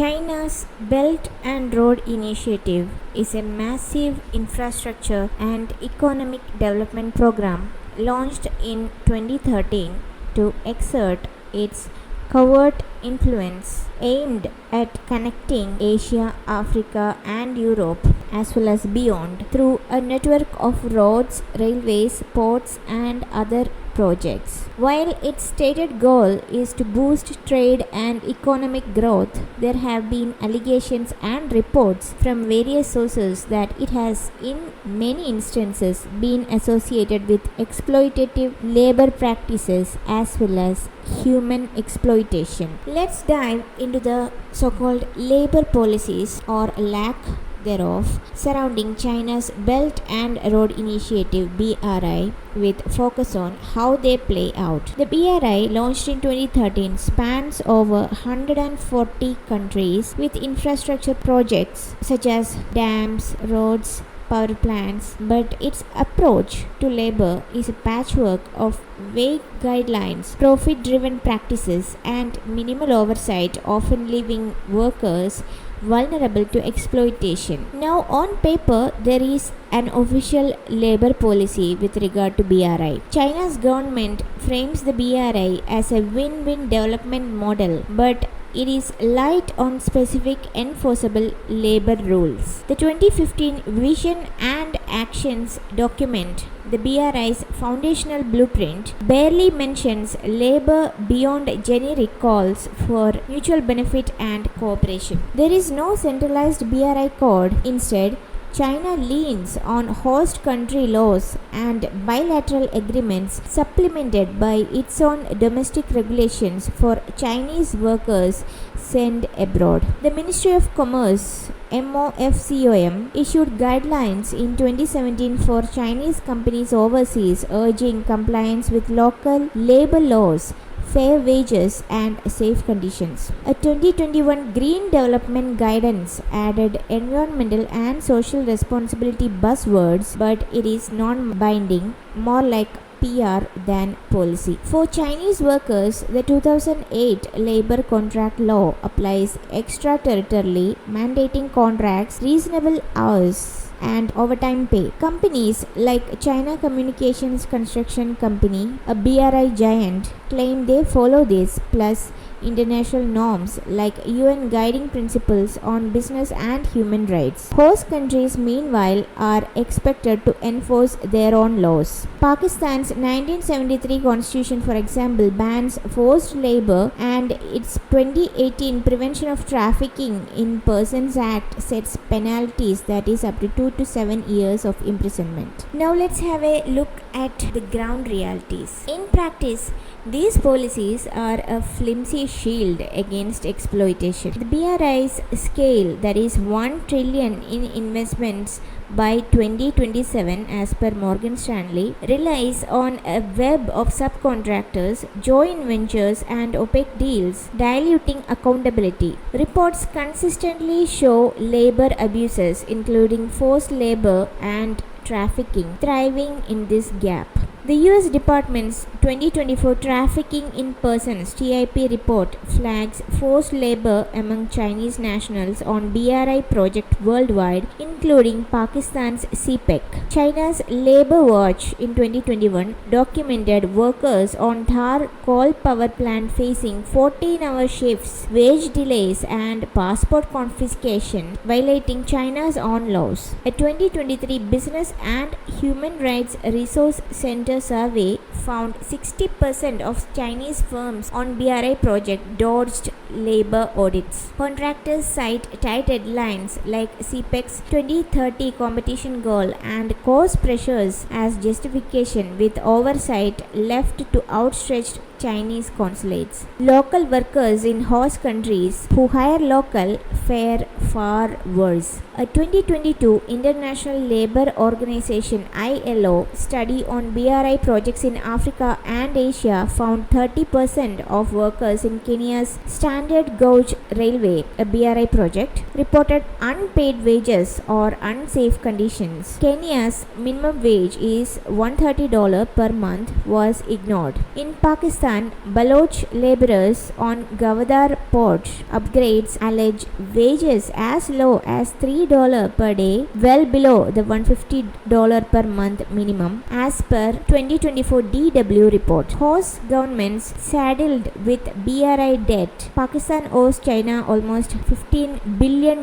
China's Belt and Road Initiative is a massive infrastructure and economic development program launched in 2013 to exert its covert influence aimed at connecting Asia, Africa, and Europe as well as beyond through a network of roads, railways, ports, and other projects. While its stated goal is to boost trade and economic growth, there have been allegations and reports from various sources that it has, in many instances, been associated with exploitative labor practices as well as human exploitation. Let's dive into the so-called labor policies or lack thereof surrounding China's Belt and Road Initiative BRI with focus on how they play out. The BRI, launched in 2013, spans over 140 countries with infrastructure projects such as dams, roads, power plants, but its approach to labor is a patchwork of vague guidelines, profit-driven practices, and minimal oversight, often leaving workers vulnerable to exploitation. Now, on paper, there is an official labor policy with regard to BRI. China's government frames the BRI as a win-win development model, but it is light on specific enforceable labor rules. The 2015 Vision and Actions document, the BRI's foundational blueprint, barely mentions labor beyond generic calls for mutual benefit and cooperation. There is no centralized BRI code. Instead, China leans on host country laws and bilateral agreements supplemented by its own domestic regulations for Chinese workers sent abroad. The Ministry of Commerce MOFCOM issued guidelines in 2017 for Chinese companies overseas, urging compliance with local labor laws, fair wages, and safe conditions. A 2021 Green Development Guidance added environmental and social responsibility buzzwords, but it is non-binding, more like PR than policy. For Chinese workers, the 2008 Labor Contract Law applies extraterritorially, mandating contracts, reasonable hours, and overtime pay. Companies like China Communications Construction Company, a BRI giant, claim they follow this, plus international norms like UN guiding principles on business and human rights. Host countries, meanwhile, are expected to enforce their own laws. Pakistan's 1973 constitution, for example, bans forced labor, and its 2018 Prevention of Trafficking in Persons Act sets penalties that is up to 2 to 7 years of imprisonment. Now let's have a look at the ground realities. In practice, these policies are a flimsy shield against exploitation. The BRI's scale, that is 1 trillion in investments by 2027 as per Morgan Stanley, relies on a web of subcontractors, joint ventures, and opaque deals, diluting accountability. Reports consistently show labor abuses, including forced labor and trafficking, thriving in this gap. The US Department's 2024 Trafficking in Persons (TIP) report flags forced labor among Chinese nationals on BRI project worldwide, including Pakistan's CPEC. China's Labor Watch in 2021 documented workers on Thar coal power plant facing 14-hour shifts, wage delays, and passport confiscation, violating China's own laws. A 2023 Business and Human Rights Resource Center survey found 60% of Chinese firms on BRI project dodged labor audits. Contractors cite tight deadlines like CPEC's 2030 competition goal and cost pressures as justification, with oversight left to outstretched Chinese consulates. Local workers in host countries who hire local fare far worse. A 2022 International Labour Organization ILO study on BRI projects in Africa and Asia found 30% of workers in Kenya's Standard Standard Gauge Railway, a BRI project, reported unpaid wages or unsafe conditions. Kenya's minimum wage is $130 per month was ignored. In Pakistan, Baloch laborers on Gwadar port upgrades allege wages as low as $3 per day, well below the $150 per month minimum, as per 2024 DW report. Host governments saddled with BRI debt. Pakistan owes China almost $15 billion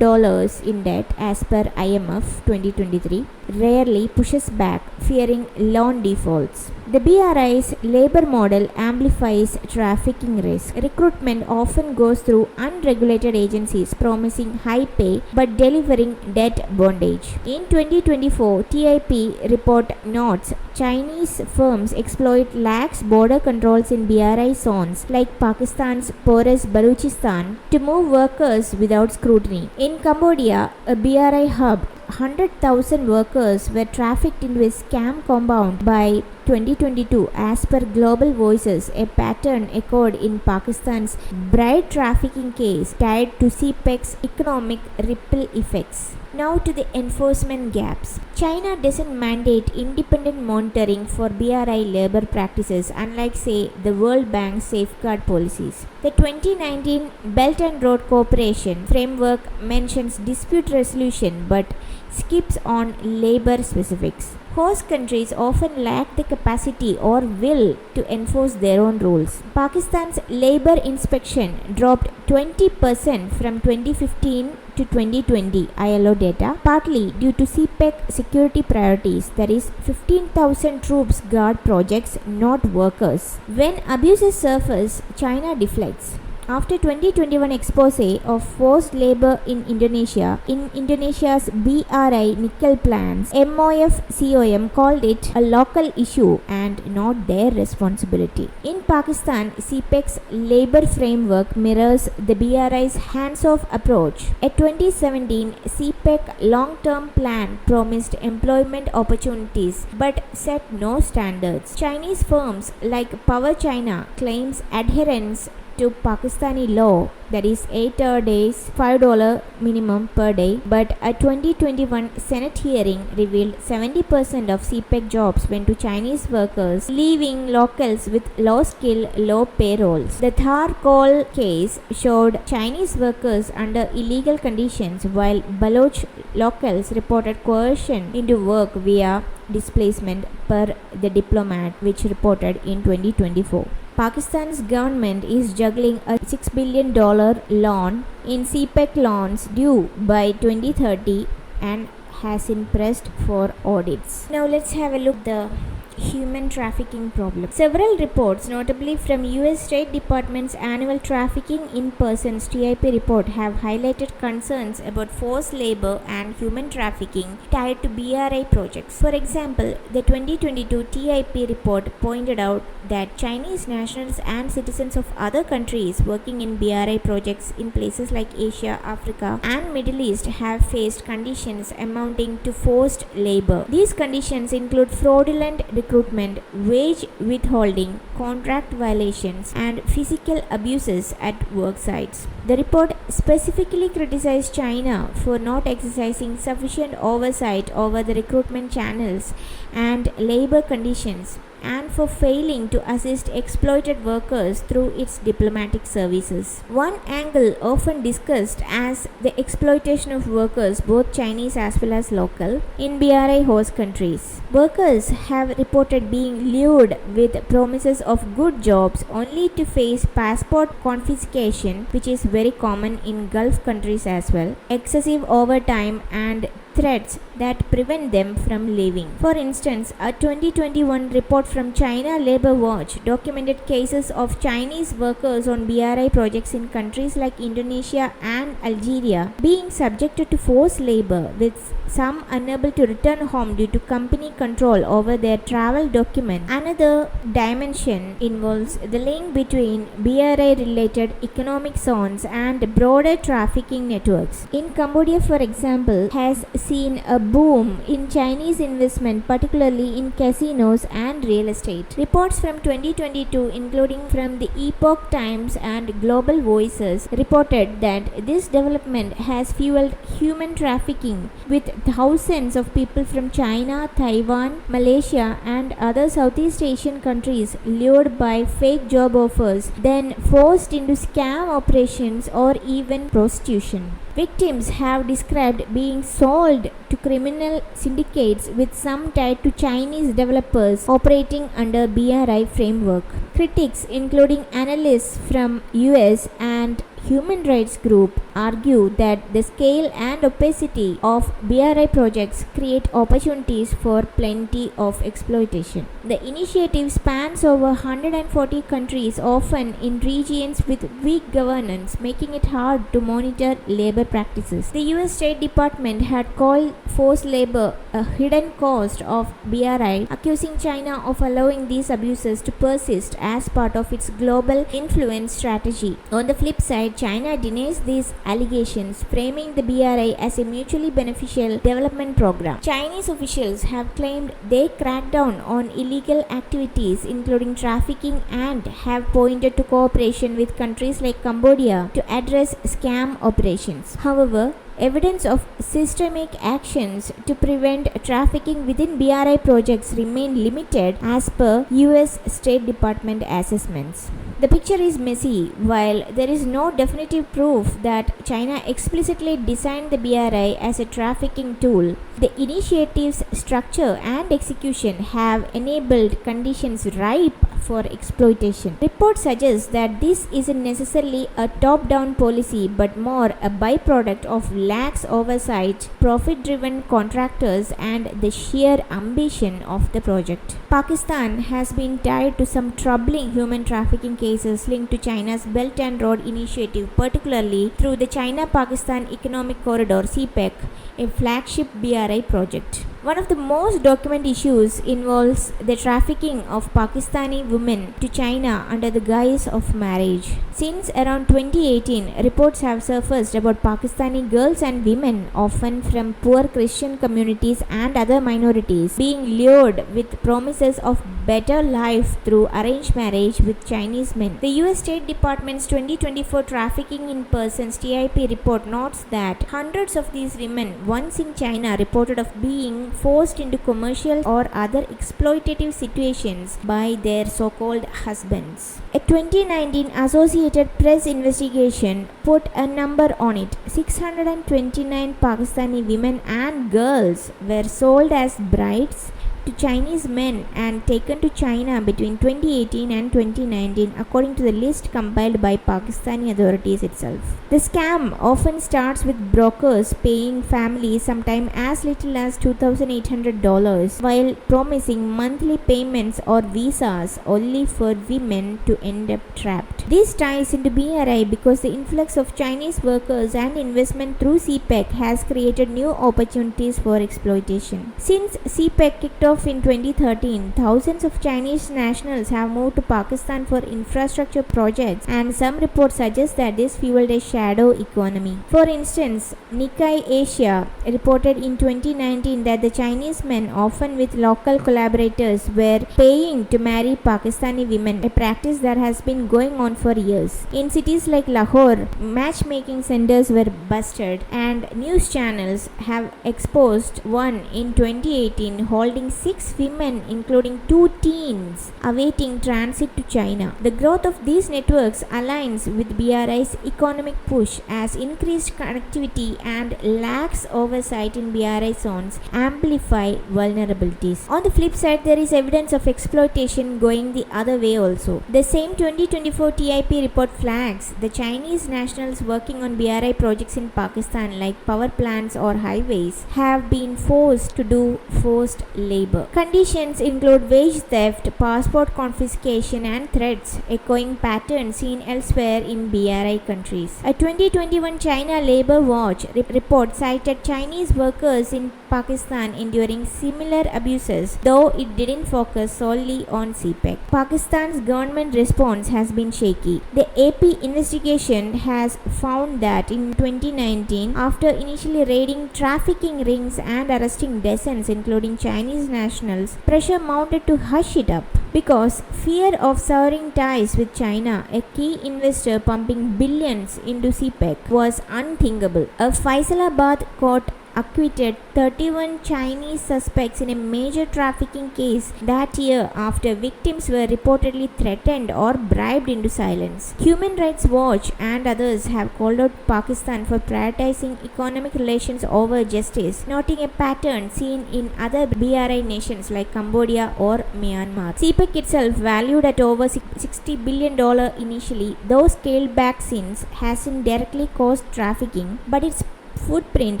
in debt as per IMF 2023. Rarely pushes back, fearing loan defaults. The BRI's labor model amplifies trafficking risk. Recruitment often goes through unregulated agencies promising high pay but delivering debt bondage. In 2024, TIP report notes Chinese firms exploit lax border controls in BRI zones like Pakistan's porous Balochistan to move workers without scrutiny. In Cambodia, a BRI hub, 100,000 workers were trafficked into a scam compound by 2022 as per Global Voices, a pattern echoed in Pakistan's bride trafficking case tied to CPEC's economic ripple effects. Now to the enforcement gaps. China doesn't mandate independent monitoring for BRI labor practices, unlike, say, the World Bank's safeguard policies. The 2019 Belt and Road Cooperation framework mentions dispute resolution but skips on labor specifics. Host countries often lack the capacity or will to enforce their own rules. Pakistan's labor inspection dropped 20% from 2015 to 2020 ILO data, partly due to CPEC security priorities, that is 15,000 troops guard projects, not workers. When abuses surface, China deflects. After 2021 expose of forced labor in Indonesia's BRI nickel plants, MOF-COM called it a local issue and not their responsibility. In Pakistan, CPEC's labor framework mirrors the BRI's hands-off approach. A 2017 CPEC long-term plan promised employment opportunities but set no standards. Chinese firms like Power China claims adherence to Pakistani law, that is 8 days, $5 minimum per day, but a 2021 Senate hearing revealed 70% of CPEC jobs went to Chinese workers, leaving locals with low skill, low payrolls. The Thar coal case showed Chinese workers under illegal conditions, while Baloch locals reported coercion into work via displacement, per the Diplomat, which reported in 2024. Pakistan's government is juggling a $6 billion loan in CPEC loans due by 2030 and has been pressed for audits. Now let's have a look at the human trafficking problem. Several reports, notably from US State Department's annual Trafficking in Persons TIP report, have highlighted concerns about forced labor and human trafficking tied to BRI projects. For example, the 2022 TIP report pointed out that Chinese nationals and citizens of other countries working in BRI projects in places like Asia, Africa, and Middle East have faced conditions amounting to forced labor. These conditions include fraudulent recruitment, wage withholding, contract violations, and physical abuses at work sites. The report specifically criticized China for not exercising sufficient oversight over the recruitment channels and labor conditions, and for failing to assist exploited workers through its diplomatic services. One angle often discussed as the exploitation of workers, both Chinese as well as local, in BRI host countries. Workers have reported being lured with promises of good jobs only to face passport confiscation, which is very common in Gulf countries as well, excessive overtime, and threats that prevent them from leaving. For instance, a 2021 report from China Labour Watch documented cases of Chinese workers on BRI projects in countries like Indonesia and Algeria being subjected to forced labor, with some unable to return home due to company control over their travel documents. Another dimension involves the link between BRI related economic zones and broader trafficking networks. In Cambodia, for example, has seen a boom in Chinese investment, particularly in casinos and real estate. Reports from 2022, including from the Epoch Times and Global Voices, reported that this development has fueled human trafficking, with thousands of people from China, Taiwan, Malaysia, and other Southeast Asian countries lured by fake job offers, then forced into scam operations or even prostitution. Victims have described being sold to criminal syndicates, with some tied to Chinese developers operating under BRI framework. Critics, including analysts from US and human rights group, argue that the scale and opacity of BRI projects create opportunities for plenty of exploitation. The initiative spans over 140 countries, often in regions with weak governance, making it hard to monitor labor practices. The US State Department had called forced labor a hidden cost of BRI, accusing China of allowing these abuses to persist as part of its global influence strategy. On the flip side, China denies these allegations, framing the BRI as a mutually beneficial development program. Chinese officials have claimed they cracked down on illegal activities, including trafficking, and have pointed to cooperation with countries like Cambodia to address scam operations. However, evidence of systemic actions to prevent trafficking within BRI projects remain limited as per US State Department assessments. The picture is messy. While there is no definitive proof that China explicitly designed the BRI as a trafficking tool, the initiative's structure and execution have enabled conditions ripe for exploitation. Reports suggest that this isn't necessarily a top-down policy but more a byproduct of lax oversight, profit-driven contractors, and the sheer ambition of the project. Pakistan has been tied to some troubling human trafficking cases linked to China's Belt and Road Initiative, particularly through the China-Pakistan Economic Corridor (CPEC), a flagship BRI project. One of the most documented issues involves the trafficking of Pakistani women to China under the guise of marriage. Since around 2018, reports have surfaced about Pakistani girls and women, often from poor Christian communities and other minorities, being lured with promises of better life through arranged marriage with Chinese men. The US State Department's 2024 Trafficking in Persons (TIP) report notes that hundreds of these women, once in China, reported of being forced into commercial or other exploitative situations by their so-called husbands. A 2019 Associated Press investigation put a number on it. 629 Pakistani women and girls were sold as brides to Chinese men and taken to China between 2018 and 2019, according to the list compiled by Pakistani authorities itself. The scam often starts with brokers paying families sometimes as little as $2,800 while promising monthly payments or visas, only for women to end up trapped. This ties into BRI because the influx of Chinese workers and investment through CPEC has created new opportunities for exploitation. Since CPEC kicked off in 2013, thousands of Chinese nationals have moved to Pakistan for infrastructure projects, and some reports suggest that this fueled a shadow economy. For instance, Nikkei Asia reported in 2019 that the Chinese men, often with local collaborators, were paying to marry Pakistani women, a practice that has been going on for years. In cities like Lahore, matchmaking centers were busted, and news channels have exposed one in 2018 holding 6 women, including 2 teens, awaiting transit to China. The growth of these networks aligns with BRI's economic push, as increased connectivity and lax oversight in BRI zones amplify vulnerabilities. On the flip side, there is evidence of exploitation going the other way also. The same 2024 TIP report flags the Chinese nationals working on BRI projects in Pakistan, like power plants or highways, have been forced to do forced labor. Conditions include wage theft, passport confiscation, and threats, echoing patterns seen elsewhere in BRI countries. A 2021 China Labour Watch report cited Chinese workers in Pakistan enduring similar abuses, though it didn't focus solely on CPEC. Pakistan's government response has been shaky. shaky. The AP investigation has found that in 2019, after initially raiding trafficking rings and arresting dozens, including Chinese nationals, pressure mounted to hush it up. Because fear of severing ties with China, a key investor pumping billions into CPEC, was unthinkable. A Faisalabad court acquitted 31 Chinese suspects in a major trafficking case that year after victims were reportedly threatened or bribed into silence. Human Rights Watch and others have called out Pakistan for prioritizing economic relations over justice, noting a pattern seen in other BRI nations like Cambodia or Myanmar. CPEC itself, valued at over $60 billion initially, though scaled back since, hasn't directly caused trafficking, but its footprint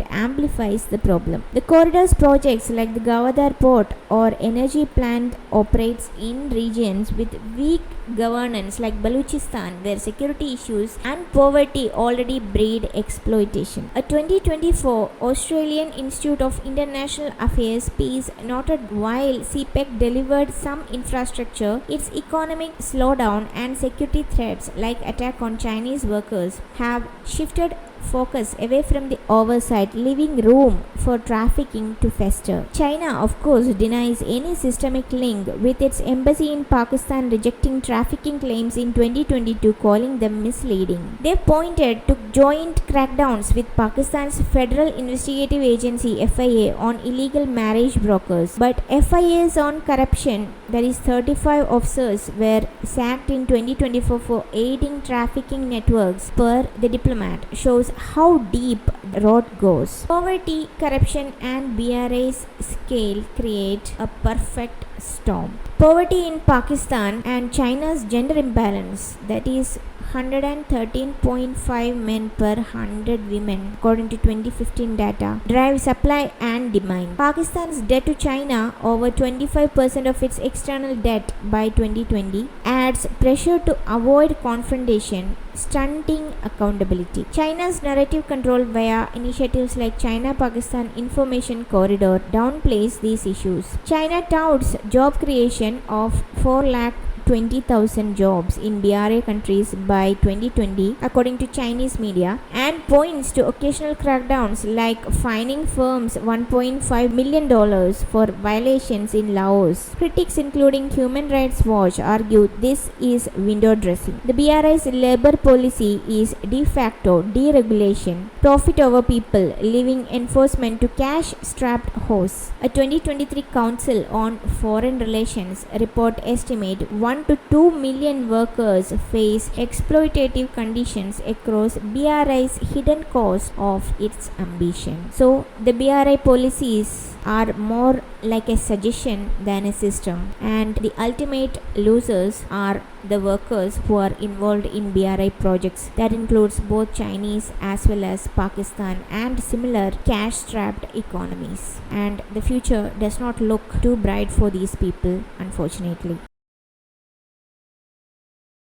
amplifies the problem. The corridors projects like the Gawadar port or energy plant operates in regions with weak governance like Balochistan, where security issues and poverty already breed exploitation. A 2024 Australian Institute of International Affairs piece noted while CPEC delivered some infrastructure, its economic slowdown and security threats like attack on Chinese workers have shifted focus away from the oversight, leaving room for trafficking to fester. China, of course, denies any systemic link, with its embassy in Pakistan rejecting trafficking claims in 2022, calling them misleading. They pointed to joint crackdowns with Pakistan's Federal Investigative Agency FIA on illegal marriage brokers, but FIA's on corruption, that is 35 officers were sacked in 2024 for aiding trafficking networks, per the diplomat, shows how deep the rot goes. Poverty, corruption and BRI's scale create a perfect storm. Poverty in Pakistan and China's gender imbalance, that is 113.5 men per 100 women according to 2015 data, drive supply and demand. Pakistan's debt to China, over 25% of its external debt by 2020, adds pressure to avoid confrontation, stunting accountability. China's narrative control via initiatives like China-Pakistan Information Corridor downplays these issues. China touts job creation of 420,000 jobs in BRI countries by 2020 according to Chinese media, and points to occasional crackdowns like fining firms $1.5 million for violations in Laos. Critics including Human Rights Watch argue this is window dressing. The BRI's labor policy is de facto deregulation, profit over people, leaving enforcement to cash-strapped hosts. A 2023 Council on Foreign Relations report estimate 1 to 2 million workers face exploitative conditions across BRI's hidden cost of its ambition. So, the BRI policies are more like a suggestion than a system, and the ultimate losers are the workers who are involved in BRI projects. That includes both Chinese as well as Pakistan and similar cash-strapped economies. And the future does not look too bright for these people, unfortunately.